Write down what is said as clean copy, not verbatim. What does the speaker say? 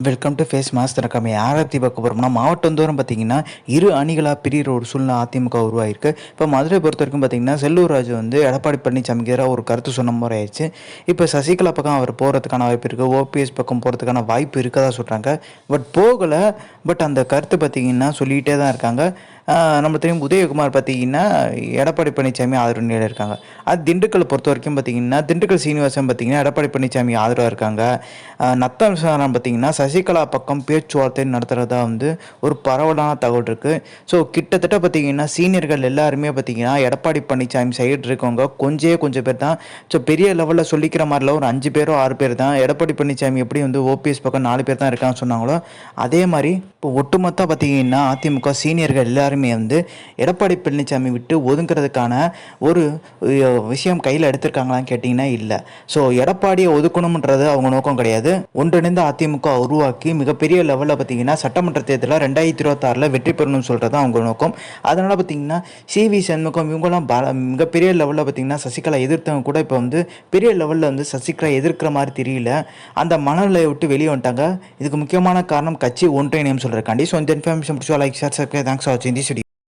Welcome to face master. நம்ம யாரை பற்றி பார்க்க போகிறோம்னா, மாவட்டந்தோறும் பார்த்தீங்கன்னா இரு அணிகளாக பிரிகிற ஒரு சூழ்நிலை அதிமுக உருவாயிருக்கு. இப்போ மதுரை பொறுத்த வரைக்கும் பார்த்தீங்கன்னா, செல்லூர் ராஜு வந்து எடப்பாடி பழனிசாமிக்கு எதிராக ஒரு கருத்து சொன்ன மாதிரி ஆயிடுச்சு. இப்போ சசிகலா பக்கம் அவர் போகிறதுக்கான வாய்ப்பு இருக்குது, ஓபிஎஸ் பக்கம் போகிறதுக்கான வாய்ப்பு இருக்கதா சொல்கிறாங்க. பட் போகலை. பட் அந்த கருத்து பார்த்தீங்கன்னா சொல்லிகிட்டே தான் இருக்காங்க. நம்ம தெரியும் உதயகுமார் பார்த்தீங்கன்னா எடப்பாடி பழனிசாமி ஆதரவு நிலையில் இருக்காங்க. அது திண்டுக்கல்லை பொறுத்த வரைக்கும் பார்த்தீங்கன்னா, திண்டுக்கல் சீனிவாசன் பார்த்தீங்கன்னா எடப்பாடி பழனிசாமி ஆதரவாக இருக்காங்க. நத்தம் விசாரணை பார்த்தீங்கன்னா சசிகலா பக்கம் பேச்சுவார்த்தை நடத்துகிறதா வந்து ஒரு பரவலான தகவல் இருக்குது. ஸோ கிட்டத்தட்ட பார்த்தீங்கன்னா சீனியர்கள் எல்லாருமே பார்த்தீங்கன்னா எடப்பாடி பழனிசாமி சைடு இருக்கவங்க கொஞ்சம் பேர் தான். ஸோ பெரிய லெவலில் சொல்லிக்கிற மாதிரிலாம் ஒரு 5 பேரோ 6 பேர் தான். எடப்பாடி பழனிசாமி எப்படி வந்து ஓபிஎஸ் பக்கம் 4 பேர் தான் இருக்கான்னு சொன்னாங்களோ அதே மாதிரி இப்போ ஒட்டுமொத்தம் பார்த்தீங்கன்னா அதிமுக சீனியர்கள் எல்லாருமே வந்து எடப்பாடி பழனிசாமி விட்டு ஒதுங்கிறதுக்கான ஒரு விஷயம் கையில் எடுத்திருக்காங்களான்னு கேட்டிங்கன்னா இல்லை. ஸோ எடப்பாடியை ஒதுக்கணும்ன்றது அவங்க நோக்கம் கிடையாது. ஒன்றிணைந்த அதிமுக உருவாக்கி மிகப்பெரிய லெவலில் பார்த்தீங்கன்னா சட்டமன்ற தேர்தலில் 2026 வெற்றி பெறணும்னு சொல்கிறது அவங்க நோக்கம். அதனால் பார்த்தீங்கன்னா சிவி சண்முகம் இவங்கெல்லாம் மிகப்பெரிய லெவலில் பார்த்தீங்கன்னா சசிகலா எதிர்த்தவங்க கூட இப்போ வந்து பெரிய லெவலில் வந்து சசிகலா எதிர்க்கிற மாதிரி தெரியல. அந்த மனநிலையை விட்டு வெளியே வந்துட்டாங்க. இதுக்கு முக்கியமான காரணம் கட்சி ஒன்றிணையம் சொல்கிறக்காண்டி. ஸோ இந்த இன்ஃபர்மேஷன் பிடிச்சா like share subscribe. Thanks for வாட்சிங் திஸ்.